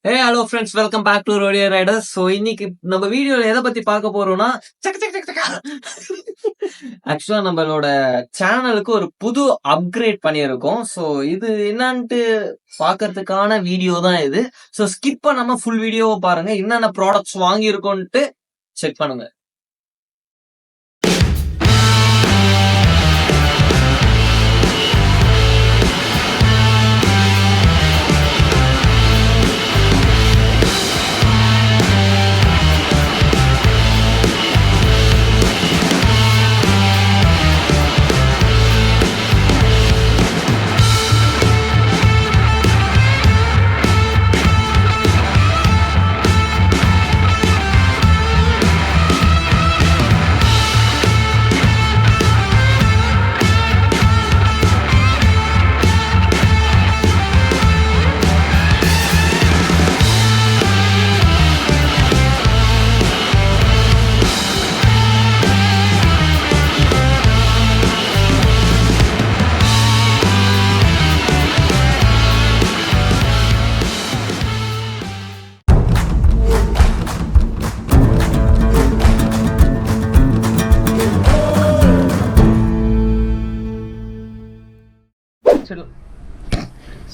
Hey, hello friends, welcome back to Rodeo Riders. So இன்னைக்கு நம்ம வீடியோல எதை பத்தி பார்க்க போறோம்னா ஆக்சுவலா நம்மளோட சேனலுக்கு ஒரு புது அப்கிரேட் பண்ணியிருக்கோம். ஸோ இது என்னன்ட்டு பாக்குறதுக்கான வீடியோ தான் இது. ஸோ ஸ்கிப் பண்ணாம ஃபுல் வீடியோவை பாருங்க. என்னென்ன ப்ராடக்ட்ஸ் வாங்கியிருக்கோன்ட்டு செக் பண்ணுங்க.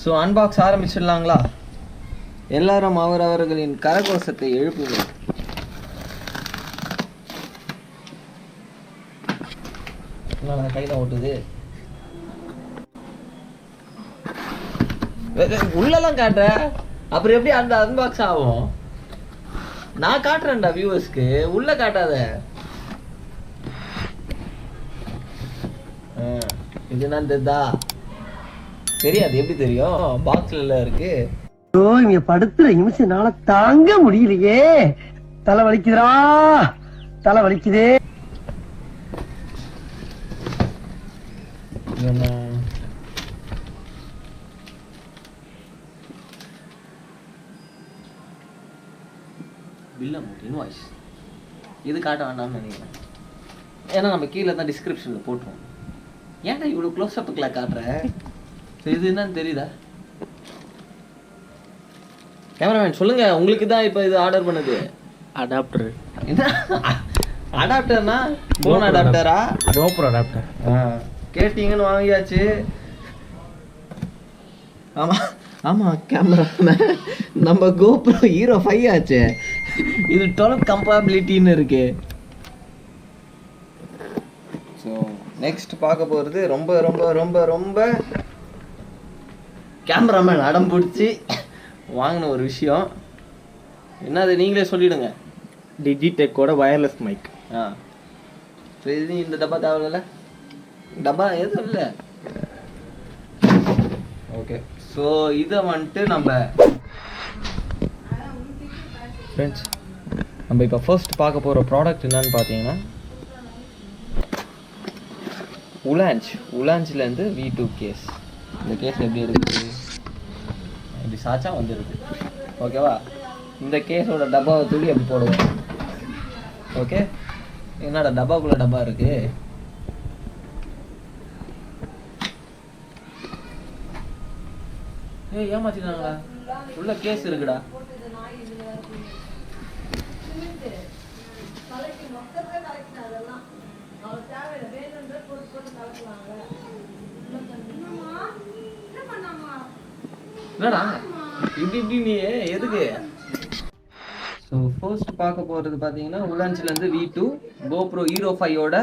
ஸோ அன்பாக்ஸ் ஆரம்பிச்சிடலாங்களா? எல்லாரும் அவரவர்களின் கரகோஷத்தை எழுப்புங்கள். கையில் ஓட்டுது, உள்ளெல்லாம் காட்டுற, அப்புறம் எப்படி அந்த அன்பாக்ஸ் ஆகும்? நான் காட்டுறேன்டா வியூவர்ஸ்க்கு, உள்ள காட்டாத. இது நான் தெரியாது, எப்படி தெரியும்? பாக்ஸ்ல இருக்கு. இங்க படுத்துற நிமிஷம்னால தாங்க முடியலையே, தலை வலிக்குதுடா, தலை வலிக்குதே. இன்வாய்ஸ் இது காட்ட வேண்டாம்னு நினைக்கிறேன். ஏன்னா நம்ம கீழே தான் டிஸ்கிரிப்ஷன்ல போட்டுருவோம். ஏன்டா இவ்வளவு க்ளோஸ் அப்புக்குள்ள காட்டுற? இது என்னன்னு தெரியுதா? கேமராமேன் சொல்லுங்க, உங்களுக்கு தான் இப்போ இது ஆர்டர் பண்ணது. அடாப்டர். என்ன அடாப்டர்னா? போன் அடாப்டரா? GoPro adapter. கேட்டீங்கன்னு வாங்கியாச்சு. ஆமா ஆமா, கேமராமேன் நம்ம GoPro Hero 5 ஆச்சு. இது 12 கம்பேபிலிட்டின்னு இருக்கு. ஸோ நெக்ஸ்ட் பார்க்க போகிறது ரொம்ப ரொம்ப ரொம்ப ரொம்ப கேமராமேன் அடம் பிடிச்சி வாங்கின ஒரு விஷயம். என்னது நீங்களே சொல்லிடுங்க. டிஜிடெக்கோட வயர்லெஸ் மைக். இது இந்த டப்பா தேவையில்ல, டப்பா எதுவும் இல்லை. ஓகே, ஸோ இதை வந்துட்டு நம்ம ஃப்ரெண்ட்ஸ் நம்ம இப்போ ஃபர்ஸ்ட் பார்க்க போகிற ப்ராடக்ட் என்னன்னு பார்த்தீங்கன்னா உலான்ச்லேருந்து V2 கேஸ். இந்த கேஸ் எப்படி இருக்குது? இப்படி சாச்சா வந்துடுது. ஓகேவா? இந்த கேஸோட டப்பாவை தூக்கி அப்படி போடுவோம். ஓகே, என்னடா டப்பாக்குள்ள டப்பா இருக்கு? ஏமாத்திட்டாங்களா? உள்ள கேஸ் இருக்குடா. என்னடா இப்படி இப்படி நீ எதுக்கு? ஸோ ஃபர்ஸ்ட் பார்க்க போகிறது பார்த்தீங்கன்னா உலான்ச்லேருந்து V2 GoPro Hero 5ஓட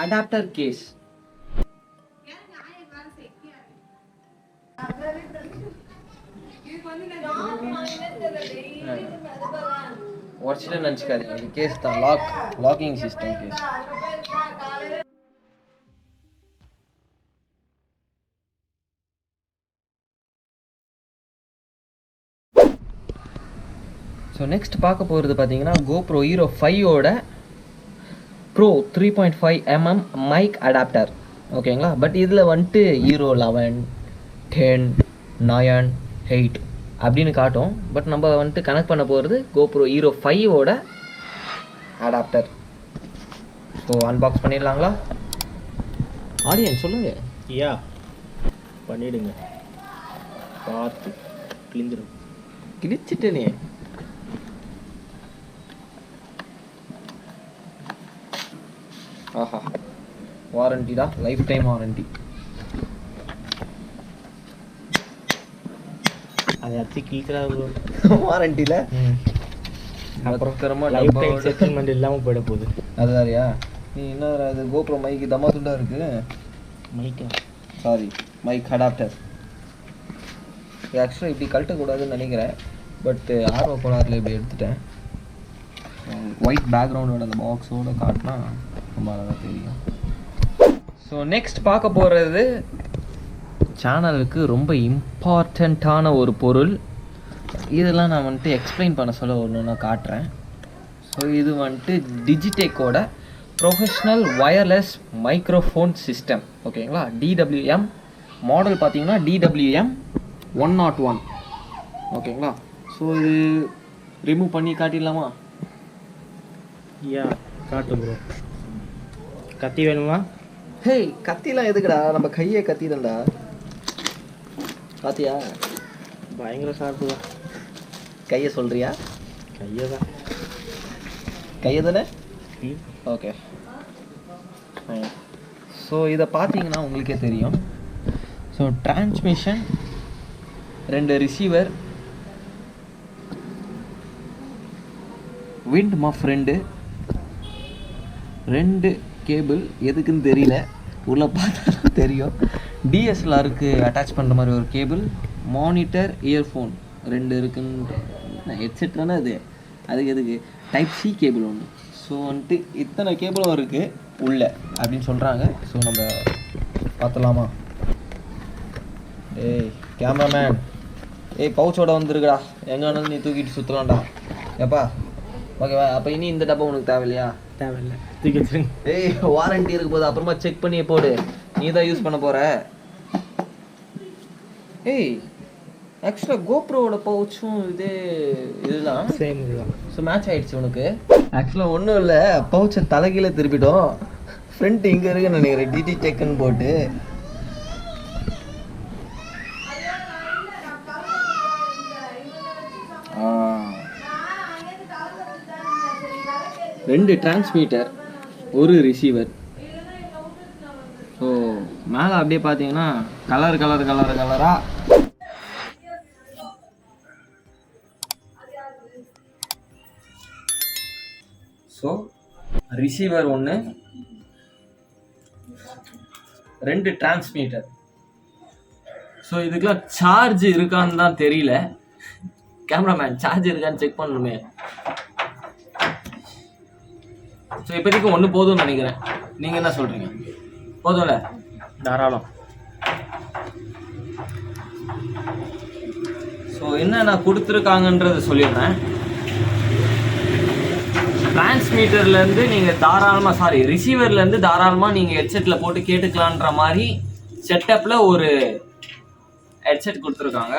அடாப்டர் கேஸ். ஒரிஜினல் நினச்சிக்காதீங்க, இது கேஸ் தான், locking system case. So next பார்க்க போகிறது பார்த்தீங்கன்னா GoPro Hero 5ஓட Pro 3.5mm மைக் அடாப்டர். ஓகேங்களா? பட் இதில் வந்துட்டு Hero 11, 10, 9, 8 அப்படின்னு காட்டும். பட் நம்ம வந்துட்டு கனெக்ட் பண்ண போகிறது GoPro Hero 5ஓட அடாப்டர். ஸோ அன்பாக்ஸ் பண்ணிடலாங்களா? ஆடியன்ஸ் சொல்லுங்கள். பண்ணிடுங்க, பார்த்து கிழிஞ்சிடும். கிழிச்சிட்டு நீ. ஆஹா, வாரண்டிடா, லைஃப் டைம் வாரண்டி. அதை அச்சு கிழிக்கிறா வாரண்டியில் அப்புறம் லைஃப் டைம் செட்டில்மெண்ட் இல்லாமல் போயிட போகுது. அது வேறையா? நீ என்ன அது கோப்ரோ மைக்கு தம்மா துண்டா இருக்கு. மைக்கா? Sorry, mic adapter. ஆக்சுவலாக இப்படி கழட்டக்கூடாதுன்னு நினைக்கிறேன், பட் ஆர்வ கோளாறுல இப்படி எடுத்துட்டேன். ஒயிட் பேக்ரவுண்டோட அந்த பாக்ஸோடு காட்டினா ரொம்ப அழகாக தெரியும். ஸோ நெக்ஸ்ட் பார்க்க போகிறது சேனலுக்கு ரொம்ப இம்பார்ட்டண்ட்டான ஒரு பொருள். இதெல்லாம் நான் வந்துட்டு எக்ஸ்பிளைன் பண்ண சொல்ல ஒன்று காட்டுறேன். ஸோ இது வந்துட்டு டிஜிடெக்கோட ப்ரொஃபஷ்னல் வயர்லெஸ் மைக்ரோஃபோன் சிஸ்டம். ஓகேங்களா? DWM மாடல் பார்த்தீங்கன்னா DWM 101. ஓகேங்களா? ஸோ இது ரிமூவ் பண்ணி காட்டிடலாமா? யா, காட்டு ப்ரோ. கத்தி வேணுமா? ஹேய், கத்திலாம் எதுக்குடா? நம்ம கையை கத்திடண்டா. பாத்தியா? பயங்கர ஷார்ப்பு தான். கையை சொல்றியா? கையை தான். கையை தானே? ஓகே. ஸோ இதை பார்த்தீங்கன்னா உங்களுக்கே தெரியும். So transmission, 2 receiver, wind muff 2 cable, எதுக்குன்னு தெரியல, உள்ள பார்த்தா தெரியும். டிஎஸ்எல்ஆருக்கு அட்டாச் பண்ணுற மாதிரி ஒரு கேபிள், மானிட்டர், இயர்ஃபோன் 2 இருக்குன்னு ஹெட்செட் தானே அது, அதுக்கு எதுக்கு டைப் சி கேபிள் ஒன்று. ஸோ வந்துட்டு இத்தனை கேபிளும் இருக்குது உள்ள அப்படின்னு சொல்கிறாங்க. ஸோ நம்ம பார்த்துலாமா? ஏய் கேமராமேன், ஏய் பவுச்சோட வந்துருக்குடா, எங்கே வேணாலும் நீ தூக்கிட்டு சுற்றலாம்டா. ஏப்பா ஓகேவா? அப்போ இனி இந்த டப்பா உனக்கு தேவையில்லையா? தேவையில்லை, தூக்கி வச்சுருங்க. ஏய் வாரண்டி இருக்கு போது, அப்புறமா செக் பண்ணி போடு, நீ தான் யூஸ் பண்ண போகிற. ஏய் ஆக்சுவலாக கோப்ரோவோட பவுச்சும் இதுதான் சேம் இதுதான். ஸோ மேட்ச் ஆகிடுச்சு உனக்கு. ஆக்சுவலாக ஒன்றும் இல்லை, பவுச்சை தலைகீழே திருப்பிட்டோம், ஃப்ரண்ட் இங்கே இருக்குன்னு நினைக்கிறேன், டிஜிடெக்னு போட்டு. ரெண்டு டிரான்ஸ்மீட்டர், 1 ரிசீவர். ஸோ மேலே அப்படியே பார்த்தீங்கன்னா கலராக ஸோ ரிசீவர் 1, 2 டிரான்ஸ்மீட்டர். ஸோ இதுக்கெல்லாம் சார்ஜ் இருக்கான்னு தான் தெரியல. கேமராமேன் சார்ஜ் இருக்கான்னு செக் பண்ணணுமே. ஸோ இப்போதைக்கு 1 போதும்னு நினைக்கிறேன். நீங்கள் என்ன சொல்கிறீங்க? போதும்ல? தாராளம். ஸோ என்னென்ன கொடுத்துருக்காங்கன்றதை சொல்லிடுறேன். டிரான்ஸ்மீட்டர்லேருந்து நீங்கள் தாராளமாக ரிசீவர்லேருந்து தாராளமாக நீங்கள் ஹெட்செட்டில் போட்டு கேட்டுக்கலான்ற மாதிரி செட்டப்பில் ஒரு ஹெட்செட் கொடுத்துருக்காங்க.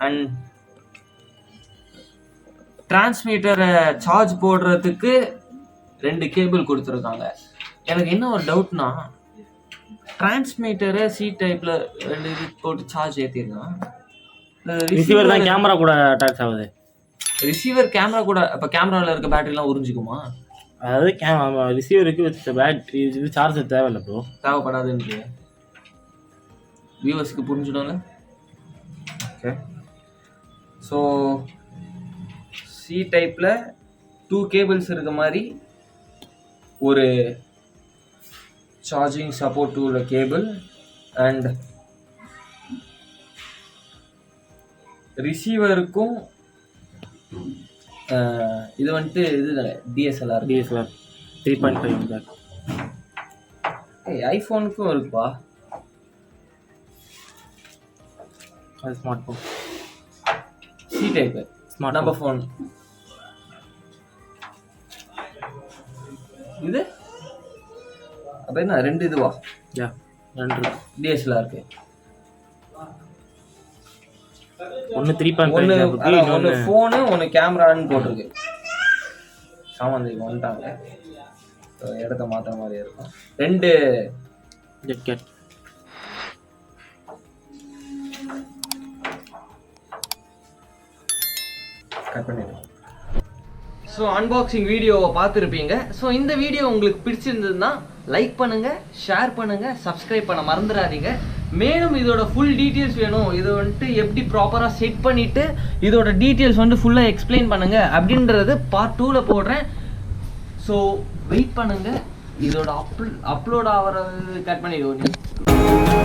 அண்ட் டிரான்ஸ்மீட்டரை சார்ஜ் போடுறதுக்கு 2 கேபிள் கொடுத்துருக்காங்க. எனக்கு என்ன ஒரு டவுட்னா, டிரான்ஸ்மீட்டரை சி டைப்பில் 2 இது போட்டு சார்ஜ் ஏற்றிருக்கான். ரிசீவர் தான் கேமரா கூட அட்டாச் ஆகுது. ரிசீவர் கேமரா கூட, அப்போ கேமராவில் இருக்க பேட்டரிலாம் உறிஞ்சிக்குமா? அதாவது ரிசீவருக்கு பேட்டரி இது சார்ஜர் தேவையில்லை ப்ரோ. தேவைப்படாதுன்னு வியூவர்ஸ்க்கு புரிஞ்சிடும்ல. ஓகே. ஸோ சி டைப்பில் 2 கேபிள்ஸ் இருக்க மாதிரி ஒரு சார்ஜிங் சப்போர்ட் உள்ள கேபிள். அண்ட் ரிசீவருக்கும் இது வந்துட்டு டிஎஸ்எல்ஆர் 3.5. ஐஃபோனுக்கும் இருக்குப்பா. அது smart phone. C type smart நம்ம ஃபோன். இது அப்போ என்ன 2 இதுவா? யா, 2 டிஎஸ்எல்ஆருக்கு. ஒன்று 3.5, ஒன்று ஃபோனு, ஒன்று கேமரான்னு போட்டிருக்கு. சாமான் இப்போ வந்துட்டாங்க, இடத்த மாற்றுற மாதிரி இருக்கும். 2 ஜெட் கேட். கட் பண்ணிடுறேன். ஸோ அன்பாக்சிங் வீடியோவை பார்த்துருப்பீங்க. ஸோ இந்த வீடியோ உங்களுக்கு பிடிச்சிருந்ததுன்னா லைக் பண்ணுங்கள், ஷேர் பண்ணுங்கள், சப்ஸ்கிரைப் பண்ண மறந்துடாதீங்க. மேலும் இதோட ஃபுல் டீட்டெயில்ஸ் வேணும், இதை வந்துட்டு எப்படி ப்ராப்பராக செட் பண்ணிவிட்டு இதோட டீட்டெயில்ஸ் வந்து ஃபுல்லாக எக்ஸ்பிளைன் பண்ணுங்கள் அப்படின்றது பார்ட் 2ல் போடுறேன். ஸோ வெயிட் பண்ணுங்கள். இதோட அப்லோட் ஆகிறது கட் பண்ணிடுவோம்.